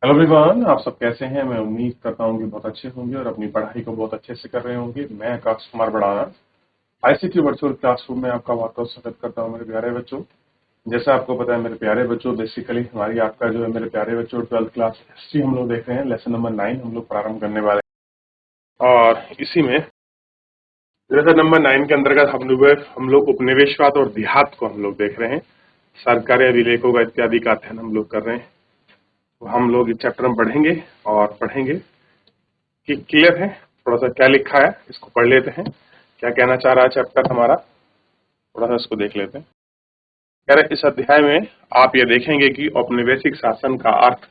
Hello everyone, आप सब कैसे हैं। मैं उम्मीद करता हूं कि बहुत अच्छे होंगे और अपनी पढ़ाई को बहुत अच्छे से कर रहे होंगे। मैं Akash Kumar Badana ICT virtual classroom में आपका बहुत बहुत स्वागत करता हूं मेरे प्यारे बच्चों। जैसा आपको पता है मेरे प्यारे बच्चों, बेसिकली हमारी आपका जो है मेरे प्यारे बच्चों 12th क्लास हिस्ट्री हम लोग देख रहे हैं। लेसन नंबर 9 हम लोग प्रारंभ करने वाले हैं और इसी में लेसन नंबर 9 के अंतर्गत हम लोग उपनिवेशवाद और देहात को हम लोग देख रहे हैं। सरकारी अभिलेखों का इत्यादि का अध्ययन हम लोग कर रहे हैं। तो हम लोग इस चैप्टर में पढ़ेंगे और पढ़ेंगे कि क्लियर है थोड़ा सा क्या लिखा है, इसको पढ़ लेते हैं। क्या कहना चाह रहा है चैप्टर हमारा, थोड़ा सा इसको देख लेते हैं। कह रहे इस अध्याय में आप ये देखेंगे कि औपनिवेशिक शासन का अर्थ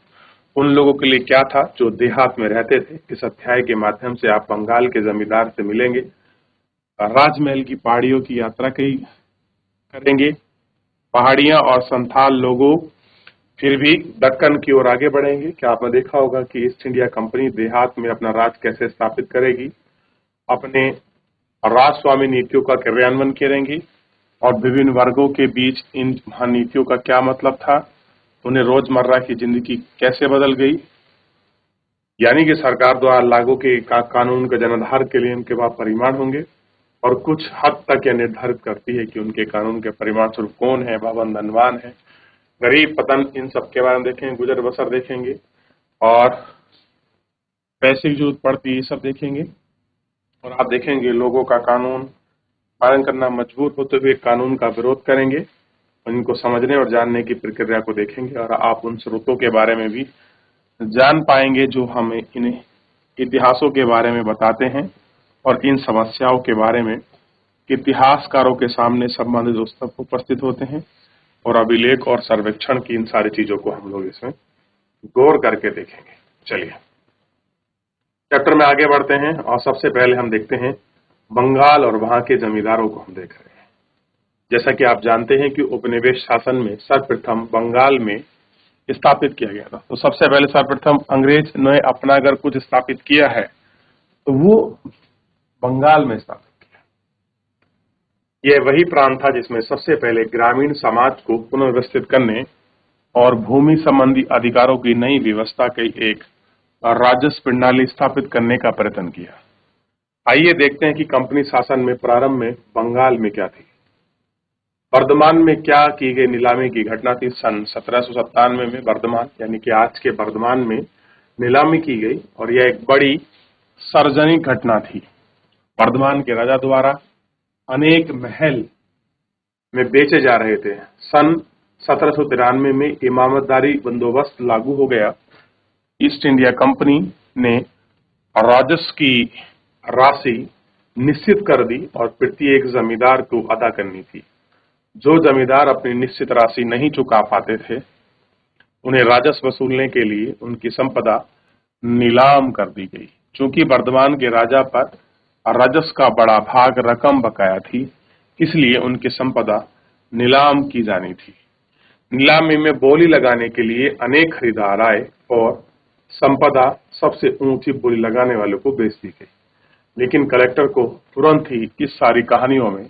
उन लोगों के लिए क्या था जो देहात में रहते थे। इस अध्याय के माध्यम से आप बंगाल के जमींदार से मिलेंगे, राजमहल की पहाड़ियों की यात्रा करेंगे, पहाड़ियां और संथाल लोगों, फिर भी दक्कन की ओर आगे बढ़ेंगे। क्या आपने देखा होगा कि ईस्ट इंडिया कंपनी देहात में अपना राज कैसे स्थापित करेगी, अपने राजस्वामी नीतियों का क्रियान्वयन करेंगी और विभिन्न वर्गों के बीच इन महानीतियों का क्या मतलब था, उन्हें रोजमर्रा की जिंदगी कैसे बदल गई। यानी कि सरकार द्वारा लागू के कानून के जनाधार के लिए उनके पास परिमाण होंगे और कुछ हद तक यह निर्धारित करती है कि उनके कानून के परिमाण स्वरूप कौन है, भवन धनवान है, गरीब पतन, इन सब के बारे में देखेंगे, गुजर बसर देखेंगे और पैसे की जरूरत पड़ती है, ये सब देखेंगे। और आप देखेंगे लोगों का कानून पालन करना मजबूर होते हुए कानून का विरोध करेंगे। इनको समझने और जानने की प्रक्रिया को देखेंगे और आप उन स्रोतों के बारे में भी जान पाएंगे जो हमें इन इतिहासों के बारे में बताते हैं और इन समस्याओं के बारे में इतिहासकारों के सामने संबंधित उपस्थित होते हैं और अभिलेख और सर्वेक्षण की इन सारी चीजों को हम लोग इसमें गौर करके देखेंगे। चलिए चैप्टर में आगे बढ़ते हैं और सबसे पहले हम देखते हैं बंगाल और वहां के जमींदारों को हम देख रहे हैं। जैसा कि आप जानते हैं कि उपनिवेश शासन में सर्वप्रथम बंगाल में स्थापित किया गया था। तो सबसे पहले सर्वप्रथम अंग्रेज ने अपना अगर कुछ स्थापित किया है तो वो बंगाल में स्थापित किया। यह वही प्रांत था जिसमें सबसे पहले ग्रामीण समाज को पुनर्व्यवस्थित करने और भूमि संबंधी अधिकारों की नई व्यवस्था की एक राजस्व प्रणाली स्थापित करने का प्रयत्न किया। आइए देखते हैं कि कंपनी शासन में प्रारंभ में बंगाल में क्या थी। वर्धमान में क्या की गई नीलामी की घटना थी। सन 1797 में वर्धमान यानी कि आज के वर्धमान में नीलामी की गई और यह एक बड़ी सार्वजनिक घटना थी। वर्धमान के राजा द्वारा अनेक महल में बेचे जा रहे थे। सन 1793 में इमामतदारी बंदोबस्त लागू हो गया। ईस्ट इंडिया कंपनी ने राजस्व की राशि निश्चित कर दी और प्रत्येक जमींदार को अदा करनी थी। जो जमींदार अपनी निश्चित राशि नहीं चुका पाते थे उन्हें राजस्व वसूलने के लिए उनकी संपदा नीलाम कर दी गई। चूंकि वर्धमान के राजा पर राजस्व का बड़ा भाग रकम बकाया थी, इसलिए उनकी संपदा नीलाम की जानी थी। नीलामी में बोली लगाने के लिए अनेक खरीदार आए और संपदा सबसे ऊंची बोली लगाने वालों को बेच दी गई। लेकिन कलेक्टर को तुरंत ही इस सारी कहानियों में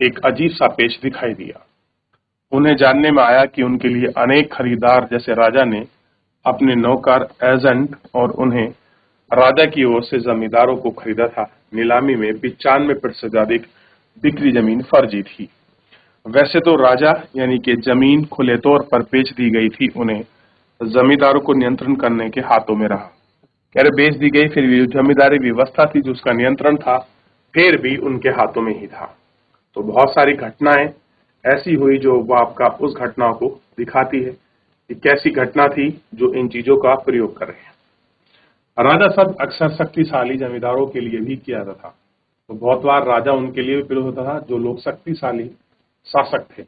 एक अजीब सा पेच दिखाई दिया। उन्हें जानने में आया कि उनके लिए अनेक खरीदार जैसे राजा ने अपने नौकर, एजेंट और उन्हें राजा की ओर से जमींदारों को खरीदा था। नीलामी में 95% अधिक बिक्री जमीन फर्जी थी। वैसे तो राजा यानी कि जमीन खुले तौर पर बेच दी गई थी, उन्हें जमींदारों को नियंत्रण करने के हाथों में रहा। कह रहे बेच दी गई, फिर भी जमींदारी व्यवस्था थी जो उसका नियंत्रण था फिर भी उनके हाथों में ही था। तो बहुत सारी घटनाएं ऐसी हुई जो वो आपका उस घटनाओं को दिखाती है कि कैसी घटना थी जो इन चीजों का प्रयोग कर रहे हैं। राजा शब्द अक्सर शक्तिशाली जमींदारों के लिए भी किया जाता था। तो बहुत बार राजा उनके लिए भी प्रयोग होता था जो लोग शक्तिशाली शासक थे।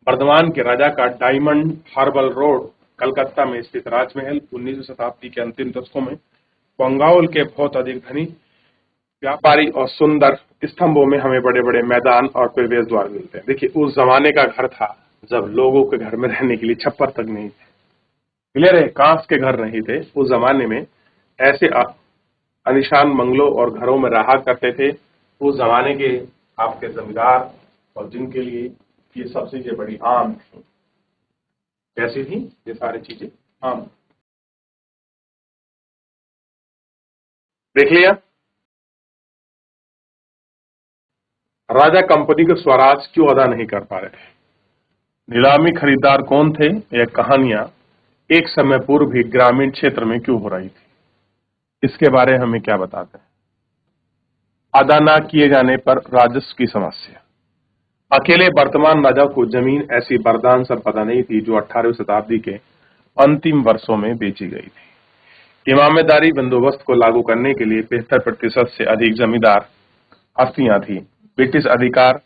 वर्धमान के राजा का डायमंड हार्बर रोड कलकत्ता में स्थित राजमहल 19वीं शताब्दी के अंतिम दशकों में बंगाल के बहुत अधिक धनी व्यापारी और सुंदर स्तंभों में हमें बड़े बड़े मैदान और प्रवेश द्वार मिलते हैं। देखिए उस जमाने का घर था जब लोगों के घर में रहने के लिए छप्पर तक नहीं थे। क्लियर है, कांच के घर नहीं थे उस जमाने में। ऐसे आलीशान बंगलों और घरों में रहा करते थे उस जमाने के आपके जमींदार और जिनके लिए ये सब चीजें बड़ी आम थी। कैसी थी ये सारी चीजें? आम। देख लिया। राजा कंपनी को स्वराज क्यों अदा नहीं कर पा रहे थे, नीलामी खरीदार कौन थे, यह कहानियां एक समय पूर्व भी ग्रामीण क्षेत्र में क्यों हो रही थी, इसके बारे में हमें क्या बताते हैं। अदा न किए जाने पर राजस्व की समस्या। अकेले वर्तमान राजा को जमीन ऐसी वरदान संपदा नहीं थी जो 18वीं शताब्दी के अंतिम वर्षों में बेची गई थी। इमामदारी बंदोबस्त को लागू करने के लिए 75% से अधिक जमींदार हस्तियां थी। ब्रिटिश अधिकार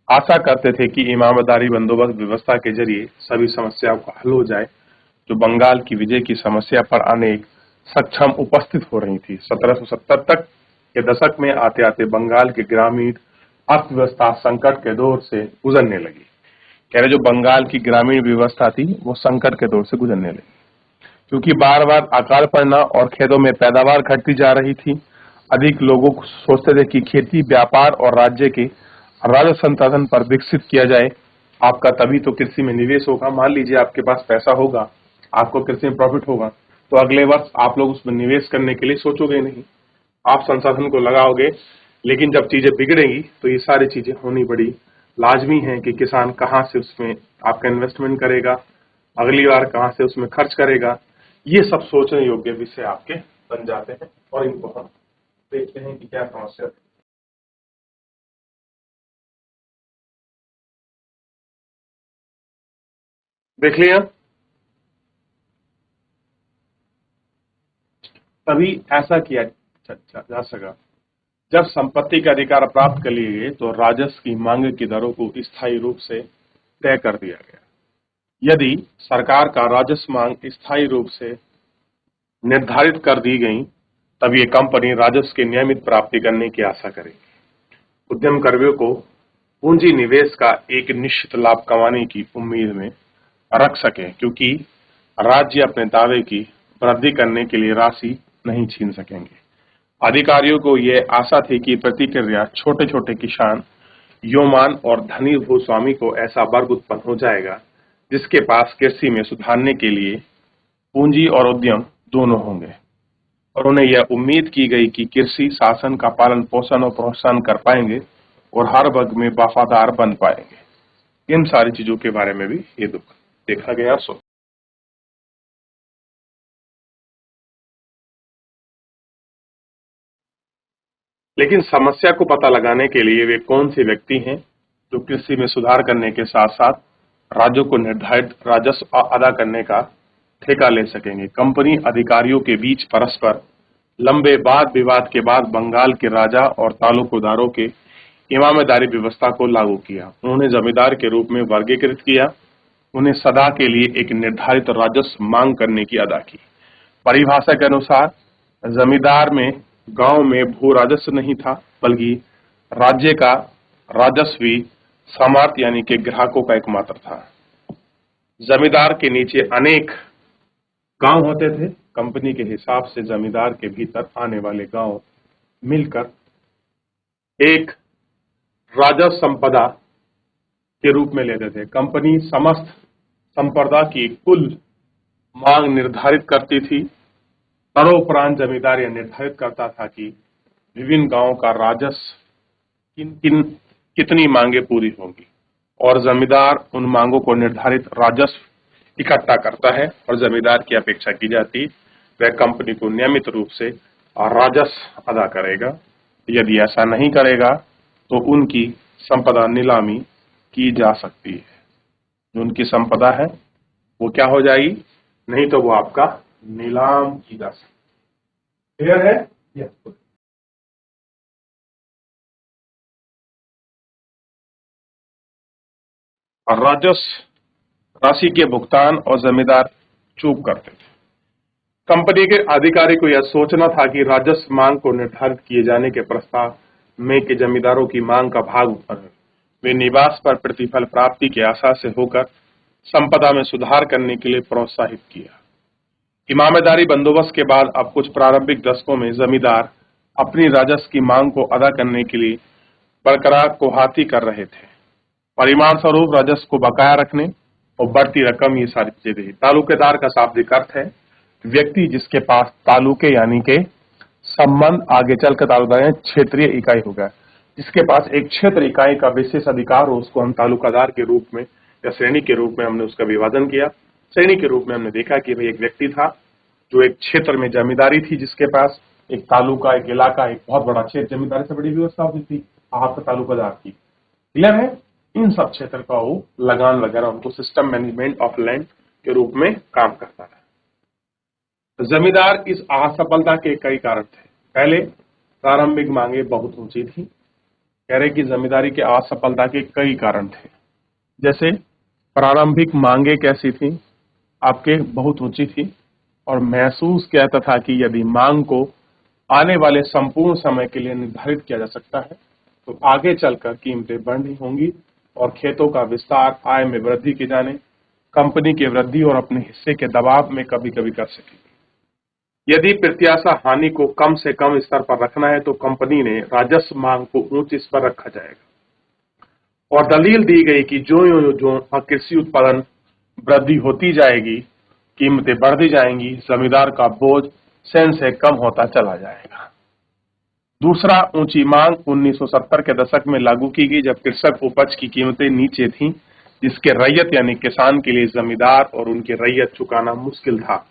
आशा करते थे कि इमामदारी बंदोबस्त व्यवस्था के जरिए सभी समस्याओं का हल हो जाए, जो बंगाल की विजय की समस्या पर अनेक सक्षम उपस्थित हो रही थी। 1770 तक के दशक में आते आते बंगाल के ग्रामीण अर्थव्यवस्था संकट के दौर से गुजरने लगी। कह रहे जो बंगाल की ग्रामीण व्यवस्था थी वो संकट के दौर से गुजरने लगी, क्योंकि बार बार अकाल पड़ना और खेतों में पैदावार घटती जा रही थी। अधिक लोगों को सोचते थे कि खेती, व्यापार और राज्य के राजस्व संसाधन पर विकसित किया जाए। आपका तभी तो कृषि में निवेश होगा। मान लीजिए आपके पास पैसा होगा, आपको कृषि में प्रॉफिट होगा, तो अगले वर्ष आप लोग उसमें निवेश करने के लिए सोचोगे नहीं, आप संसाधन को लगाओगे। लेकिन जब चीजें बिगड़ेंगी तो ये सारी चीजें होनी बड़ी लाजमी है कि किसान कहाँ से उसमें आपका इन्वेस्टमेंट करेगा, अगली बार कहाँ से उसमें खर्च करेगा। ये सब सोचने योग्य विषय आपके बन जाते हैं और इनको हम देखते हैं कि क्या समस्या है। देख लिया। तभी ऐसा किया जा सका जब संपत्ति का अधिकार प्राप्त कर लिए गए तो राजस्व की मांग की दरों को स्थायी रूप से तय कर दिया गया। यदि सरकार का राजस्व मांग स्थायी रूप से निर्धारित कर दी गई, तब ये कंपनी राजस्व की नियमित प्राप्ति करने की आशा करेगी। उद्यम कर्मियों को पूंजी निवेश का एक निश्चित लाभ कमाने की उम्मीद में रख सके, क्योंकि राज्य अपने दावे की वृद्धि करने के लिए राशि नहीं छीन सकेंगे। अधिकारियों को यह आशा थी कि प्रतिक्रिया छोटे छोटे किसान, योमान और धनी भूस्वामी को ऐसा वर्ग उत्पन्न हो जाएगा जिसके पास कृषि में सुधारने के लिए पूंजी और उद्यम दोनों होंगे, और उन्हें यह उम्मीद की गई कि कृषि शासन का पालन पोषण और प्रोत्साहन कर पाएंगे और हर वर्ग में वफादार बन पाएंगे। इन सारी चीजों के बारे में भी ये देखा गया। लेकिन समस्या को पता लगाने के लिए वे कौन से व्यक्ति हैं जो कृषि में सुधार करने के साथ साथ राज्यों को निर्धारित राजस्व अदा करने का ठेका ले सकेंगे। कंपनी अधिकारियों के बीच परस्पर लंबे वाद विवाद के बाद बंगाल के राजा और तालुकदारों के इमामदारी व्यवस्था को लागू किया। उन्होंने जमींदार के रूप में वर्गीकृत किया, उन्हें सदा के लिए एक निर्धारित राजस्व मांग करने की अदा की। परिभाषा के अनुसार जमींदार में गांव में भू राजस्व नहीं था, बल्कि राज्य का राजस्वी सामर्थ्य यानी कि ग्राहकों का एकमात्र था। जमींदार के नीचे अनेक गांव होते थे। कंपनी के हिसाब से जमींदार के भीतर आने वाले गांव मिलकर एक राजस्व संपदा के रूप में लेते थे। कंपनी समस्त संपदा की कुल मांग निर्धारित करती थी। तदोपरांत जमींदार यह निर्धारित करता था कि विभिन्न गांवों का राजस्व कितनी मांगे पूरी होंगी, और जमींदार उन मांगों को निर्धारित राजस्व इकट्ठा करता है और जमींदार की अपेक्षा की जाती वह कंपनी को नियमित रूप से राजस्व अदा करेगा। यदि ऐसा नहीं करेगा तो उनकी संपदा नीलामी की जा सकती है। जो उनकी संपदा है वो क्या हो जाएगी, नहीं तो वो आपका नीलाम की जा सकती। क्लियर है? और राजस्व राशि के भुगतान और जमींदार चूक करते थे। कंपनी के अधिकारी को यह सोचना था कि राजस्व मांग को निर्धारित किए जाने के प्रस्ताव में के जमींदारों की मांग का भाग ऊपर है। वे निवास पर प्रतिफल प्राप्ति की आशा से होकर संपदा में सुधार करने के लिए प्रोत्साहित किया। इमामदारी बंदोबस्त के बाद अब कुछ प्रारंभिक दशकों में जमींदार अपनी राजस्व की मांग को अदा करने के लिए बरकरार कोहाती कर रहे थे। परिमाण स्वरूप राजस्व को बकाया रखने और बढ़ती रकम, ये सारी चीजें थी। तालुकेदार का शाब्दिक अर्थ है व्यक्ति जिसके पास तालुके यानी के संबंध आगे चलकर तालुकादार क्षेत्रीय इकाई होगा। जिसके पास एक क्षेत्र इकाई का विशेष अधिकार हो उसको हम तालुकादार के रूप में या श्रेणी के रूप में हमने उसका विभाजन किया। श्रेणी के रूप में हमने देखा कि भाई एक व्यक्ति था जो एक क्षेत्र में जमींदारी थी, जिसके पास एक तालुका, एक इलाका, एक बहुत बड़ा क्षेत्र, जमींदारी से बड़ी व्यवस्था होती थी आपका तालुकादार की। क्लियर है? इन सब क्षेत्र का वो लगान वगैरह उनको सिस्टम मैनेजमेंट ऑफ लैंड के रूप में काम करता था। जमींदार इस असफलता के कई कारण थे। पहले, प्रारंभिक मांगे बहुत ऊंची थी। कह रहे कि जमींदारी के असफलता के कई कारण थे। जैसे प्रारंभिक मांगे कैसी थी? आपके बहुत ऊंची थी और महसूस कहता था कि यदि मांग को आने वाले संपूर्ण समय के लिए निर्धारित किया जा सकता है तो आगे चलकर कीमतें बढ़नी होंगी और खेतों का विस्तार, आय में वृद्धि की जाने, कंपनी की वृद्धि और अपने हिस्से के दबाव में कभी कभी कर सकेगी। यदि प्रत्याशा हानि को कम से कम स्तर पर रखना है तो कंपनी ने राजस्व मांग को ऊंच स्तर पर रखा जाएगा और दलील दी गई कि जो कृषि उत्पादन वृद्धि होती जाएगी, कीमतें बढ़ती जाएंगी, जमींदार का बोझ सहन से कम होता चला जाएगा। दूसरा, ऊंची मांग 1970 के दशक में लागू की गई जब कृषक उपज की कीमतें नीचे थीं, जिसके रैयत यानी किसान के लिए जमींदार और उनके रैयत चुकाना मुश्किल था।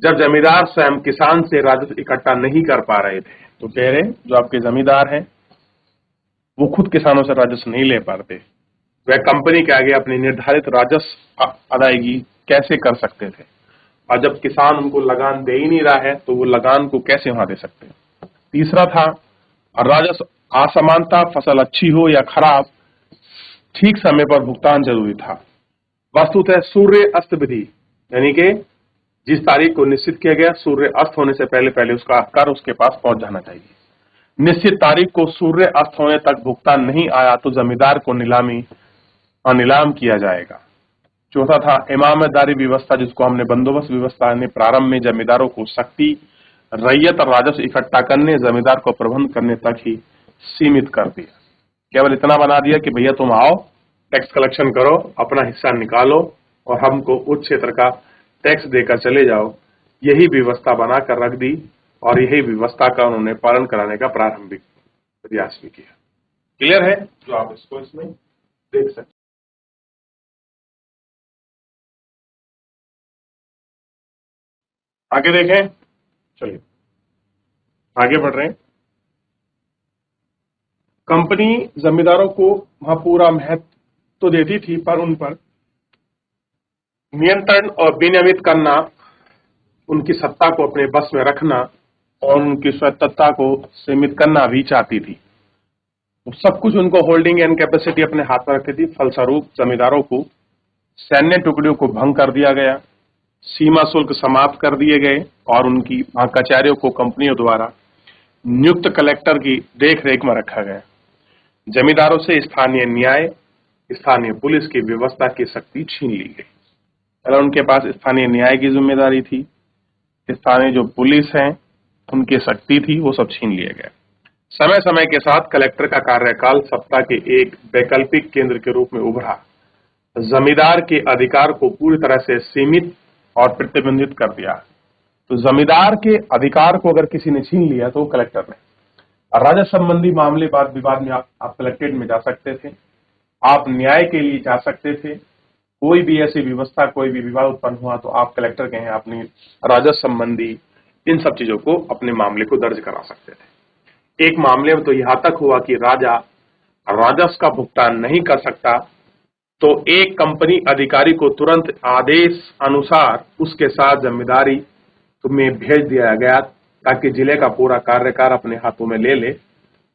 जब जमींदार स्वयं किसान से राजस्व इकट्ठा नहीं कर पा रहे थे तो कह रहे जो आपके जमींदार हैं वो खुद किसानों से राजस्व नहीं ले पाते, वह कंपनी के आगे अपनी निर्धारित राजस्व अदायगी कैसे कर सकते थे? और जब किसान उनको लगान दे ही नहीं रहा है तो वो लगान को कैसे वहां दे सकते हैं? तीसरा था राजस्व असमानता, फसल अच्छी हो या खराब, ठीक समय पर भुगतान जरूरी था। वस्तुतः सूर्य अस्त विधि यानी कि जिस तारीख को निश्चित किया गया, सूर्य अस्त होने से पहले पहले उसका कर उसके पास पहुंच जाना चाहिए। निश्चित तारीख को सूर्य अस्त होने तक भुगतान नहीं आया तो जमींदार को नीलाम किया जाएगा। चौथा था इमामतदारी व्यवस्था, जिसको हमने बंदोबस्त व्यवस्था ने प्रारंभ में जमींदारों को शक्ति, रैयत और राजस्व इकट्ठा करने, जमींदार को प्रबंध करने तक ही सीमित कर दिया। केवल इतना बना दिया कि भैया तुम आओ, टैक्स कलेक्शन करो, अपना हिस्सा निकालो और हमको उस क्षेत्र का टैक्स देकर चले जाओ। यही व्यवस्था बनाकर रख दी और यही व्यवस्था का उन्होंने पालन कराने का प्रारंभिक प्रयास भी किया। क्लियर है? जो आप इसको इसमें देख सकते। आगे देखें, चलिए आगे बढ़ रहे हैं। कंपनी जमींदारों को वहां पूरा महत्व तो देती थी पर उन पर नियंत्रण और विनियमित करना, उनकी सत्ता को अपने बस में रखना और उनकी स्वायत्तता को सीमित करना भी चाहती थी। सब कुछ उनको होल्डिंग एंड कैपेसिटी अपने हाथ में रखती थी। फलस्वरूप जमींदारों को सैन्य टुकड़ियों को भंग कर दिया गया, सीमा शुल्क समाप्त कर दिए गए और उनकी वहां कचहरियों को कंपनियों द्वारा नियुक्त कलेक्टर की देखरेख में रखा गया। जमींदारों से स्थानीय न्याय, स्थानीय पुलिस की व्यवस्था की शक्ति छीन ली गई। पहले उनके पास स्थानीय न्याय की जिम्मेदारी थी, स्थानीय जो पुलिस है उनकी शक्ति थी, वो सब छीन लिए गए। समय समय के साथ कलेक्टर का कार्यकाल सत्ता के एक वैकल्पिक केंद्र के रूप में उभरा। जमींदार के अधिकार को पूरी तरह से सीमित और प्रतिबंधित कर दिया। तो जमींदार के अधिकार को अगर किसी ने छीन लिया तो कलेक्टर ने। राजस्व संबंधी मामले बाद विवाद में आप कलेक्ट्रेट में जा सकते थे, आप न्याय के लिए जा सकते थे। कोई भी ऐसी व्यवस्था, कोई भी विवाद उत्पन्न हुआ तो आप कलेक्टर के यहाँ अपनी राजस्व संबंधी इन सब चीजों को, अपने मामले को दर्ज करा सकते थे। एक मामले में तो यहां तक हुआ कि राजा राजस्व का भुगतान नहीं कर सकता तो एक कंपनी अधिकारी को तुरंत आदेश अनुसार उसके साथ जमींदारी में भेज दिया गया ताकि जिले का पूरा कार्यकाल अपने हाथों में ले ले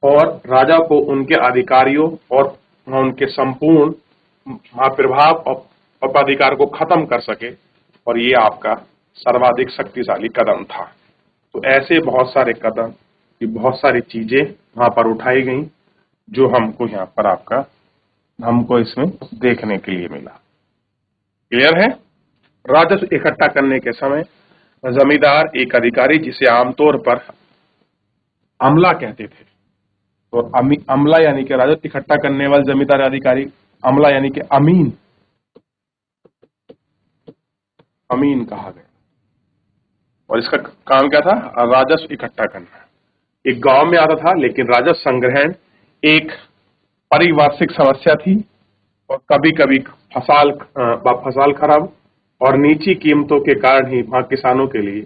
और राजा को उनके अधिकारियों और उनके संपूर्ण महाप्रभाव और पदाधिकार को खत्म कर सके। और ये आपका सर्वाधिक शक्तिशाली कदम था। तो ऐसे बहुत सारे कदम, बहुत सारी चीजें वहां पर उठाई गई जो हमको यहाँ पर हमको इसमें देखने के लिए मिला। क्लियर है? राजस्व इकट्ठा करने के समय जमींदार एक अधिकारी, जिसे आमतौर पर अमला कहते थे, और अमला यानी कि राजस्व इकट्ठा करने वाले जमींदार अधिकारी, अमला यानी कि अमीन कहा गया। और इसका काम क्या था? राजस्व इकट्ठा करना। एक गांव में आता था, लेकिन राजस्व संग्रहण एक पारिवार्षिक समस्या थी और कभी कभी फसल खराब और नीची कीमतों के कारण ही वहां किसानों के लिए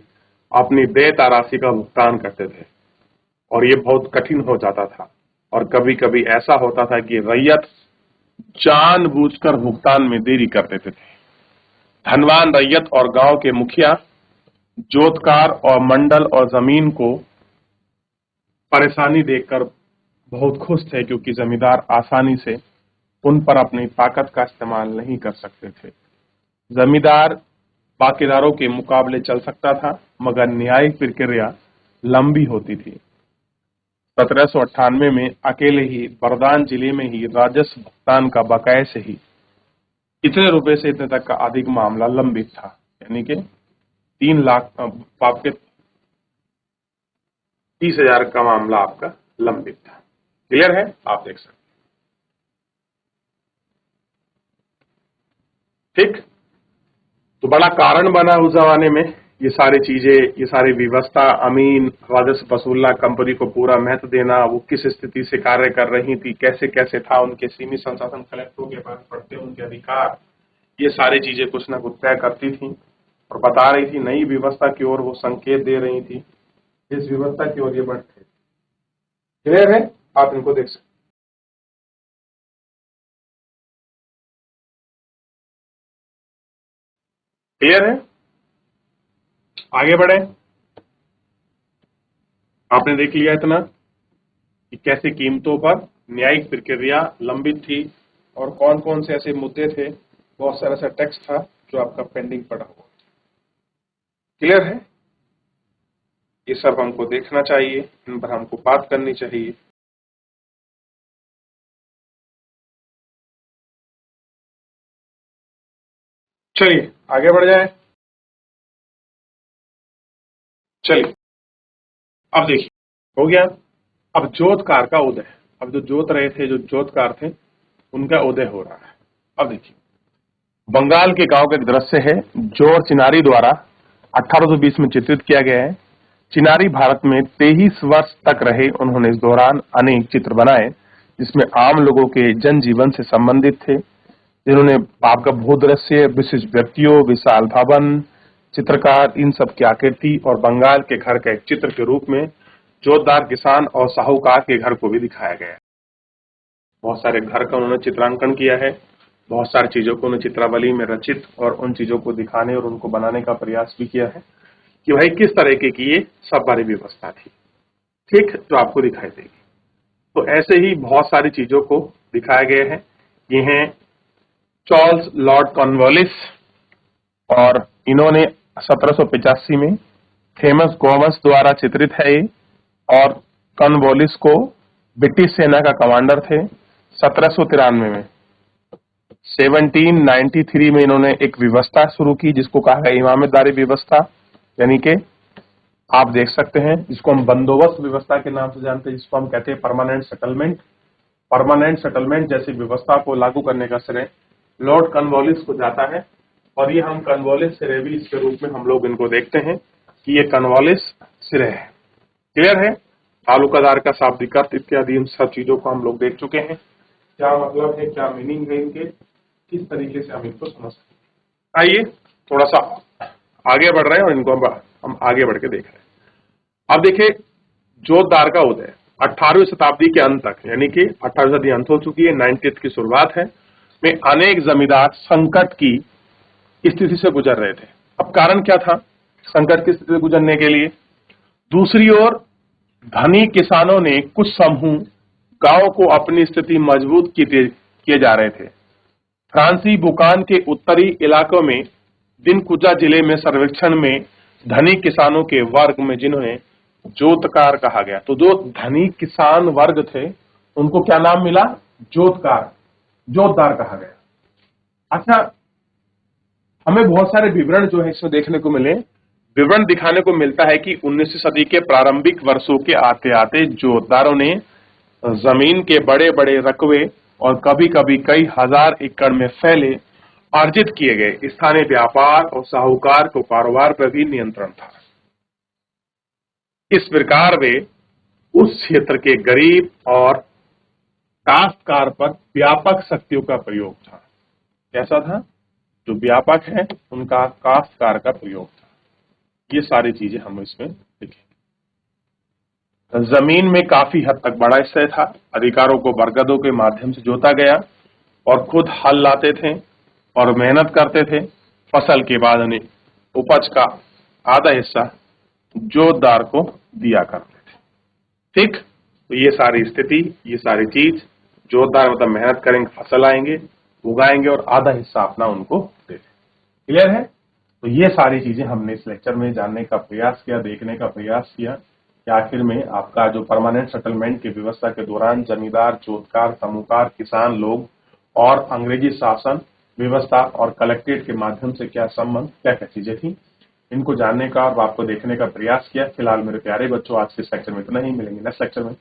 अपनी देयता राशि का भुगतान करते थे और ये बहुत कठिन हो जाता था। और कभी कभी ऐसा होता था कि रैयत जानबूझकर भुगतान में देरी कर देते थे। धनवान रैयत और गांव के मुखिया जोतकार और मंडल और जमीन को परेशानी देखकर बहुत खुश थे, क्योंकि जमींदार आसानी से उन पर अपनी ताकत का इस्तेमाल नहीं कर सकते थे। जमींदार बाकीदारों के मुकाबले चल सकता था, मगर न्यायिक प्रक्रिया लंबी होती थी। 1798 में अकेले ही बरदान जिले में ही राजस्व भुगतान का बकाये से ही इतने रुपए से इतने तक का अधिक मामला लंबित था, यानी कि 3 लाख आपके 30,000 का मामला आपका लंबित था। क्लियर है? आप देख सकते ठीक। तो बड़ा कारण बना उस जमाने में ये सारी चीजें, ये सारी व्यवस्था, अमीन, राजस्व वसूलना, कंपनी को पूरा महत्व देना, वो किस स्थिति से कार्य कर रही थी, कैसे कैसे था, उनके सीमित संसाधन कलेक्टरों के पास पड़ते, उनके अधिकार, ये सारी चीजें कुछ ना कुछ तय करती थी और बता रही थी, नई व्यवस्था की ओर वो संकेत दे रही थी, इस व्यवस्था की ओर ये बढ़ते। क्लियर है? आप इनको देख सकते। क्लियर है? आगे बढ़े। आपने देख लिया इतना कि कैसे कीमतों पर न्यायिक प्रक्रिया लंबित थी और कौन कौन से ऐसे मुद्दे थे, बहुत सारा ऐसा टेक्स्ट था जो आपका पेंडिंग पड़ा हुआ। क्लियर है? ये सब हमको देखना चाहिए, इन पर हमको बात करनी चाहिए। चलिए आगे बढ़ जाए। चलिए अब देखिए, हो गया। अब जोतकार का उदय, अब जो जोत रहे थे, जो जोतकार थे, उनका उदय हो रहा है। अब देखिए, बंगाल के गांव का एक दृश्य है जो चिनारी द्वारा 1820 में चित्रित किया गया है। चिनारी भारत में 23 वर्ष तक रहे। उन्होंने इस दौरान अनेक चित्र बनाए जिसमें आम लोगों के जनजीवन से संबंधित थे, जिन्होंने आपका भूदृश्य, विशिष्ट व्यक्तियों, विशाल भवन, चित्रकार, इन सब की आकृति और बंगाल के घर का एक चित्र के रूप में जोतदार किसान और साहूकार के घर को भी दिखाया गया है। बहुत सारे घर का उन्होंने चित्रांकन किया है, बहुत सारी चीजों को उन्होंने चित्रावली में रचित और उन चीजों को दिखाने और उनको बनाने का प्रयास भी किया है कि भाई किस तरीके की ये सब बारी व्यवस्था थी, ठीक, जो आपको दिखाई देगी। तो ऐसे ही बहुत सारी चीजों को दिखाया गया है। ये हैं चार्ल्स लॉर्ड कॉर्नवालिस, और इन्होंने 1785 में थेमस गोमस द्वारा चित्रित है ये। और कॉर्नवालिस को ब्रिटिश सेना का कमांडर थे। 1793 में 1793 में इन्होंने एक व्यवस्था शुरू की जिसको कहा गया इमामतदारी व्यवस्था, यानी कि आप देख सकते हैं जिसको हम बंदोबस्त व्यवस्था के नाम से जानते हैं, जिसको हम कहते हैं परमानेंट सेटलमेंट। परमानेंट सेटलमेंट जैसी व्यवस्था को लागू करने का श्रेय लॉर्ड कॉर्नवालिस को जाता है। और ये हम कॉर्नवालिस सिरेविस के रूप में हम लोग इनको देखते हैं कि ये कॉर्नवालिस सिरे है। क्लियर है? तालुकादार का शाब्दिक अर्थ इत्यादि, इन सब चीजों को हम लोग देख चुके हैं, क्या मतलब है, क्या मीनिंग है इनके, किस तरीके से हम इनको समझ सकते हैं। आइए थोड़ा सा आगे बढ़ रहे हैं और इनको हम आगे बढ़ के देख रहे हैं। अब देखिए, जोतदार का उदय 18वीं शताब्दी के अंत तक, यानी कि 18वीं शताब्दी अंत हो चुकी है, 19th की शुरुआत है, में अनेक जमींदार संकट की स्थिति से गुजर रहे थे। अब कारण क्या था संकट की स्थिति से गुजरने के लिए? दूसरी ओर धनी किसानों ने कुछ समूह गांव को अपनी स्थिति मजबूत किए जा रहे थे। फ्रांसी बुकान के उत्तरी इलाकों में दिनकुजा जिले में सर्वेक्षण में धनी किसानों के वर्ग में जिन्हें जोतकार कहा गया, तो जो धनी किसान वर्ग थे उनको क्या नाम मिला? जोतकार, जोतदार कहा गया। अच्छा, हमें बहुत सारे विवरण जो है इसमें देखने को मिले। विवरण दिखाने को मिलता है कि 19वीं सदी के प्रारंभिक वर्षों के आते आते जोतदारों ने जमीन के बड़े बड़े रकबे और कभी कभी कई हजार एकड़ में फैले अर्जित किए गए स्थानीय व्यापार और साहूकार को कारोबार पर भी नियंत्रण था। इस प्रकार वे उस क्षेत्र के गरीब और काश्तकार पर व्यापक शक्तियों का प्रयोग था। कैसा था? जो व्यापक है उनका काश्तकार का प्रयोग था। ये सारी चीजें हम इसमें देखेंगे। जमीन में काफी हद तक बड़ा हिस्सा था। अधिकारों को बरगदों के माध्यम से जोता गया और खुद हल लाते थे और मेहनत करते थे। फसल के बाद उन्हें उपज का आधा हिस्सा जोतदार को दिया करते थे। ठीक, तो ये सारी स्थिति, ये सारी चीज, जोतदार मतलब मेहनत करेंगे, फसल आएंगे, उगाएंगे और आधा हिस्सा अपना उनको देते। क्लियर है? तो ये सारी चीजें हमने इस लेक्चर में जानने का प्रयास किया, देखने का प्रयास किया कि आखिर में आपका जो परमानेंट सेटलमेंट की व्यवस्था के दौरान जमींदार, जोतकार, समूहकार, किसान लोग और अंग्रेजी शासन व्यवस्था और कलेक्ट्रेट के माध्यम से क्या संबंध, क्या क्या चीजें थी, इनको जानने का और आपको देखने का प्रयास किया। फिलहाल मेरे प्यारे बच्चों, आज के इस लेक्चर में इतना ही। मिलेंगे नेक्स्ट लेक्चर में।